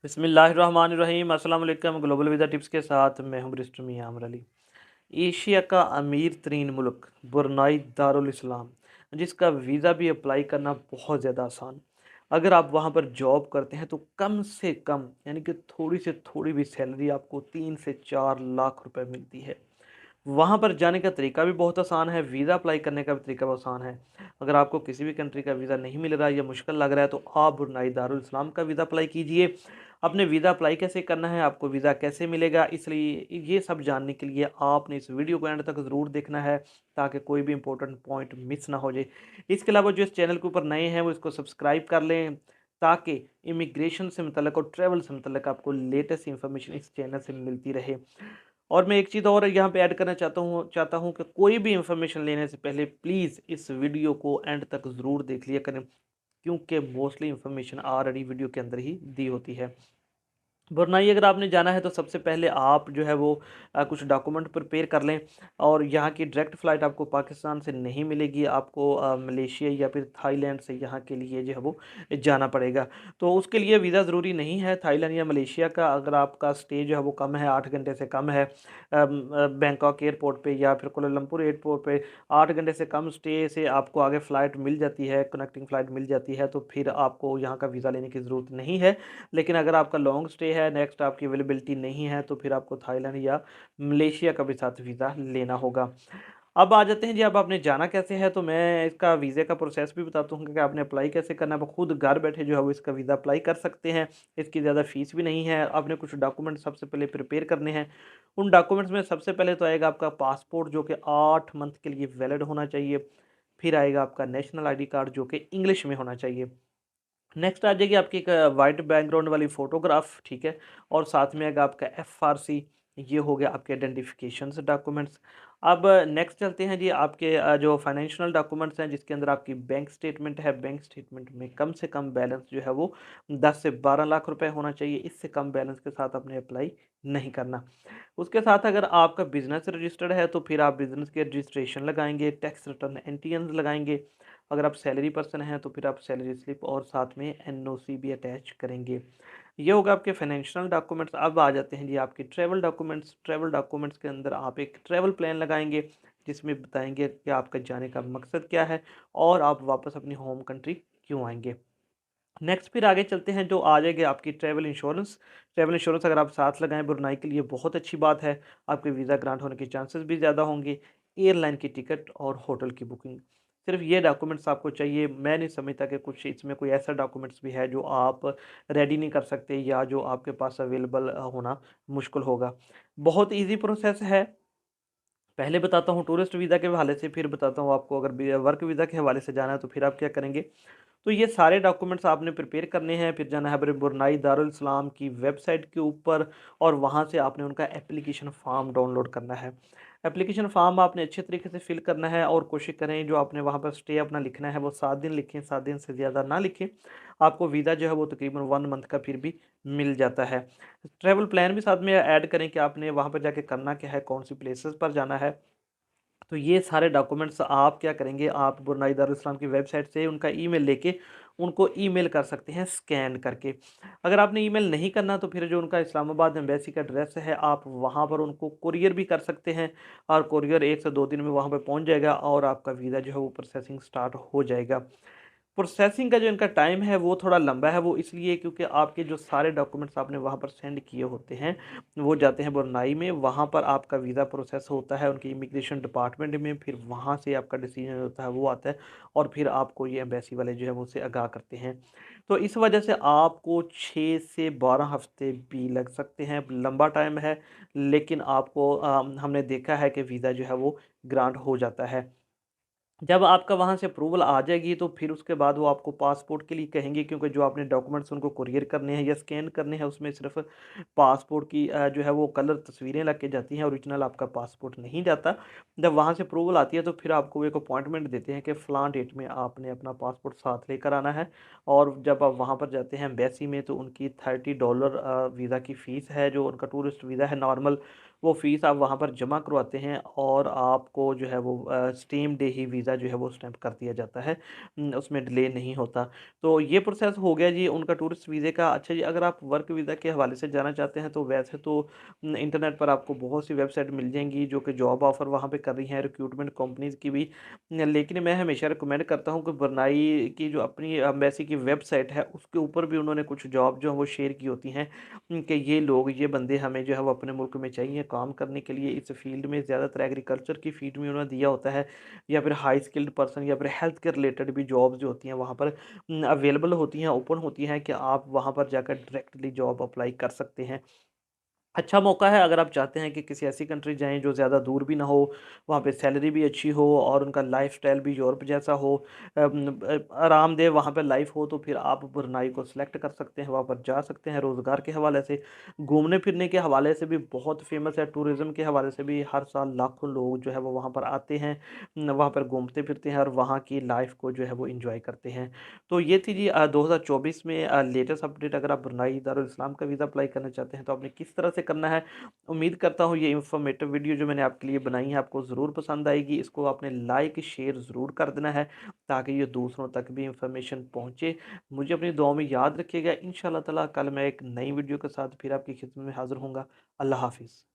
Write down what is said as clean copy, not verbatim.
बिस्मिल्लाहिर्रहमानिर्रहीम। अस्सलाम वालेकुम। ग्लोबल वीज़ा टिप्स के साथ मैं हूं ब्रिस्टर मियां आमर अली। एशिया का अमीर तरीन मुल्क ब्रुनाई दारुल इस्लाम, जिसका वीज़ा भी अप्लाई करना बहुत ज़्यादा आसान। अगर आप वहां पर जॉब करते हैं तो कम से कम यानी कि थोड़ी से थोड़ी भी सैलरी आपको 3 से 4 लाख रुपए मिलती है। वहाँ पर जाने का तरीका भी बहुत आसान है, वीज़ा अप्लाई करने का भी तरीका बहुत आसान है। अगर आपको किसी भी कंट्री का वीज़ा नहीं मिल रहा है या मुश्किल लग रहा है तो आप ब्रुनाई दारुल इस्लाम का वीज़ा अप्लाई कीजिए। अपने वीज़ा अप्लाई कैसे करना है, आपको वीज़ा कैसे मिलेगा, इसलिए ये सब जानने के लिए आपने इस वीडियो को एंड तक ज़रूर देखना है, ताकि कोई भी इंपॉर्टेंट पॉइंट मिस ना हो जाए। इसके अलावा जो इस चैनल के ऊपर नए हैं वो इसको सब्सक्राइब कर लें, ताकि इमिग्रेशन से मतलब और ट्रैवल से मतलब आपको लेटेस्ट इन्फॉर्मेशन इस चैनल से मिलती रहे। और मैं एक चीज़ और यहाँ पे ऐड करना चाहता हूँ कि कोई भी इन्फॉर्मेशन लेने से पहले प्लीज़ इस वीडियो को एंड तक ज़रूर देख लिया करें, क्योंकि मोस्टली इन्फॉर्मेशन ऑलरेडी वीडियो के अंदर ही दी होती है। ब्रुनाई अगर आपने जाना है तो सबसे पहले आप जो है वो कुछ डॉक्यूमेंट प्रिपेयर कर लें। और यहाँ की डायरेक्ट फ़्लाइट आपको पाकिस्तान से नहीं मिलेगी, आपको मलेशिया या फिर थाईलैंड से यहाँ के लिए जो है वो जाना पड़ेगा। तो उसके लिए वीज़ा ज़रूरी नहीं है थाईलैंड या मलेशिया का। अगर आपका स्टे जो है वो कम है, 8 घंटे से कम है बैंकॉक एयरपोर्ट पे या फिर कोलालमपुर एयरपोर्ट पे, 8 घंटे से कम स्टे से आपको आगे फ़्लाइट मिल जाती है, कनेक्टिंग फ़्लाइट मिल जाती है, तो फिर आपको यहाँ का वीज़ा लेने की ज़रूरत नहीं है। लेकिन अगर आपका लॉन्ग स्टे है, नेक्स्ट आपकी अवेलेबिलिटी नहीं है, तो फिर आपको थाईलैंड या मलेशिया का भी साथ वीज़ा लेना होगा। अब आ जाते हैं जी, अब आपने जाना कैसे है, तो मैं इसका वीज़े का प्रोसेस भी बताता हूँ कि आपने अप्लाई कैसे करना है। आप खुद घर बैठे जो है वो इसका वीज़ा अप्लाई कर सकते हैं। इसकी ज़्यादा फ़ीस भी नहीं है। आपने कुछ डॉक्यूमेंट सबसे पहले प्रिपेयर करने हैं। उन डॉक्यूमेंट्स में सबसे पहले तो आएगा आपका पासपोर्ट, जो कि 8 मंथ के लिए वैलिड होना चाहिए। फिर आएगा आपका नेशनल आईडी कार्ड, जो कि इंग्लिश में होना चाहिए। नेक्स्ट आ जाएगी आपकी एक वाइट बैकग्राउंड वाली फ़ोटोग्राफ, ठीक है? और साथ में आएगा आपका एफआरसी, ये हो गया आपके आइडेंटिफिकेशंस डॉक्यूमेंट्स। अब नेक्स्ट चलते हैं जी, आपके जो फाइनेंशियल डॉक्यूमेंट्स हैं, जिसके अंदर आपकी बैंक स्टेटमेंट है। बैंक स्टेटमेंट में कम से कम बैलेंस जो है वो 10 से 12 लाख रुपए होना चाहिए। इससे कम बैलेंस के साथ आपने अप्लाई नहीं करना। उसके साथ अगर आपका बिज़नेस रजिस्टर्ड है तो फिर आप बिज़नेस के रजिस्ट्रेशन लगाएँगे, टैक्स रिटर्न एनटीएन्स लगाएँगे। अगर आप सैलरी पर्सन हैं तो फिर आप सैलरी स्लिप और साथ में एनओसी भी अटैच करेंगे। ये होगा आपके फाइनेंशियल डॉक्यूमेंट्स। अब आ जाते हैं जी आपके ट्रैवल डॉक्यूमेंट्स। ट्रैवल डॉक्यूमेंट्स के अंदर आप एक ट्रैवल प्लान लगाएँगे, जिसमें बताएँगे कि आपका जाने का मकसद क्या है और आप वापस अपनी होम कंट्री क्यों आएँगे। नेक्स्ट फिर आगे चलते हैं, जो आ जाएगी आपकी ट्रैवल इंश्योरेंस। ट्रैवल इंश्योरेंस अगर आप साथ लगाएँ ब्रुनाई के लिए बहुत अच्छी बात है। आपके वीज़ा ग्रांट होने के चांसेस भी ज़्यादा होंगे। एयरलाइन की टिकट और होटल की बुकिंग, सिर्फ ये डॉक्यूमेंट्स आपको चाहिए। मैं नहीं समझता कि कुछ इसमें कोई ऐसा डॉक्यूमेंट्स भी है जो आप रेडी नहीं कर सकते या जो आपके पास अवेलेबल होना मुश्किल होगा। बहुत ईज़ी प्रोसेस है। पहले बताता हूँ टूरिस्ट वीज़ा के हवाले से, फिर बताता हूँ आपको अगर वर्क वीज़ा के हवाले से जाना है तो फिर आप क्या करेंगे। तो ये सारे डॉक्यूमेंट्स आपने प्रिपेयर करने हैं। फिर जाना है ब्रुनाई दारुल इस्लाम की वेबसाइट के ऊपर और वहाँ से आपने उनका एप्लीकेशन फ़ॉर्म डाउनलोड करना है। एप्लीकेशन फ़ॉर्म आपने अच्छे तरीके से फिल करना है और कोशिश करें जो आपने वहाँ पर स्टे अपना लिखना है वो 7 दिन लिखें, 7 दिन से ज़्यादा ना लिखें। आपको वीज़ा जो है वो तकरीबन 1 मंथ का फिर भी मिल जाता है। ट्रैवल प्लान भी साथ में ऐड करें कि आपने वहाँ पर जाके करना क्या है, कौन-सी प्लेसेस पर जाना है। तो ये सारे डॉक्यूमेंट्स आप क्या करेंगे, आप ब्रुनाई दारुल इस्लाम की वेबसाइट से उनका ईमेल लेके उनको ईमेल कर सकते हैं स्कैन करके। अगर आपने ईमेल नहीं करना तो फिर जो उनका इस्लामाबाद एम्बेसी का एड्रेस है, आप वहाँ पर उनको कुरियर भी कर सकते हैं और कुरियर 1 से 2 दिन में वहाँ पे पहुँच जाएगा और आपका वीज़ा जो है वो प्रोसेसिंग स्टार्ट हो जाएगा। प्रोसेसिंग का जो इनका टाइम है वो थोड़ा लंबा है, वो इसलिए क्योंकि आपके जो सारे डॉक्यूमेंट्स आपने वहाँ पर सेंड किए होते हैं वो जाते हैं ब्रुनाई में। वहाँ पर आपका वीज़ा प्रोसेस होता है उनके इमिग्रेशन डिपार्टमेंट में, फिर वहाँ से आपका डिसीजन होता है वो आता है और फिर आपको ये एम्बेसी वाले जो है वो उससे आगाह करते हैं। तो इस वजह से आपको 6 से 12 हफ्ते भी लग सकते हैं, लंबा टाइम है। लेकिन आपको हमने देखा है कि वीज़ा जो है वो ग्रांट हो जाता है। जब आपका वहाँ से अप्रूवल आ जाएगी तो फिर उसके बाद वो आपको पासपोर्ट के लिए कहेंगे, क्योंकि जो आपने डॉक्यूमेंट्स उनको कुरियर करने हैं या स्कैन करने हैं उसमें सिर्फ पासपोर्ट की जो है वो कलर तस्वीरें लग के जाती हैं, ओरिजिनल आपका पासपोर्ट नहीं जाता। जब वहाँ से अप्रूवल आती है तो फिर आपको एक अपॉइंटमेंट देते हैं कि फ़लाँ डेट में आपने अपना पासपोर्ट साथ लेकर आना है। और जब आप वहाँ पर जाते हैं एम्बेसी में तो उनकी $30 वीज़ा की फ़ीस है, जो उनका टूरिस्ट वीज़ा है नॉर्मल, वो फ़ीस आप वहाँ पर जमा करवाते हैं और आपको जो है वो सेम डे ही वीज़ा जो है वो स्टैम्प कर दिया जाता है। उसमें डिले नहीं होता। तो ये प्रोसेस हो गया जी उनका टूरिस्ट वीज़े का। अच्छा जी, अगर आप वर्क वीज़ा के हवाले से जाना चाहते हैं तो वैसे तो इंटरनेट पर आपको बहुत सी वेबसाइट मिल जाएँगी जो कि जॉब ऑफ़र वहाँ पे कर रही हैं, रिक्रूटमेंट कंपनीज़ की भी। लेकिन मैं हमेशा रिकमेंड करता हूँ कि ब्रुनेई की जो अपनी एम्बेसी की वेबसाइट है, उसके ऊपर भी उन्होंने कुछ जॉब जो है वो शेयर की होती हैं, कि ये लोग, ये बंदे हमें जो है वो अपने मुल्क में चाहिए काम करने के लिए। इस फ़ील्ड में ज़्यादातर एग्रीकल्चर की फ़ील्ड में उन्होंने दिया होता है, या फिर हाई स्किल्ड पर्सन या फिर हेल्थ के रिलेटेड भी जॉब्स जो होती हैं वहाँ पर अवेलेबल होती हैं, ओपन होती हैं, कि आप वहाँ पर जाकर डायरेक्टली जॉब अप्लाई कर सकते हैं। अच्छा मौका है अगर आप चाहते हैं कि किसी ऐसी कंट्री जाएँ जो ज़्यादा दूर भी ना हो, वहाँ पे सैलरी भी अच्छी हो और उनका लाइफ़स्टाइल भी यूरोप जैसा हो, आरामदेह वहाँ पे लाइफ़ हो, तो फिर आप ब्रुनेई को सिलेक्ट कर सकते हैं, वहाँ पर जा सकते हैं। रोज़गार के हवाले से, घूमने-फिरने के हवाले से भी बहुत फ़ेमस है, टूरिज़्म के हवाले से भी हर साल लाखों लोग जो है वो वहाँ पर आते हैं, वहाँ पर घूमते-फिरते हैं और वहाँ की लाइफ़ को जो है वो एन्जॉय करते हैं। तो ये थी जी 2024 में लेटेस्ट अपडेट। अगर आप ब्रुनेई दारुल इस्लाम का वीज़ा अप्लाई करना चाहते हैं तो आपने किस तरह से करना है। उम्मीद करता हूँ ये इन्फॉर्मेटिव वीडियो जो मैंने आपके लिए बनाई है आपको ज़रूर पसंद आएगी। इसको आपने लाइक शेयर ज़रूर कर देना है ताकि ये दूसरों तक भी इन्फॉर्मेशन पहुँचे। मुझे अपनी दुआओं में याद रखिएगा। इंशाअल्लाह ताला कल मैं एक नई वीडियो के साथ फिर आपकी खिदमत में हाज़िर होऊँगा। अल्लाह हाफ़िज़।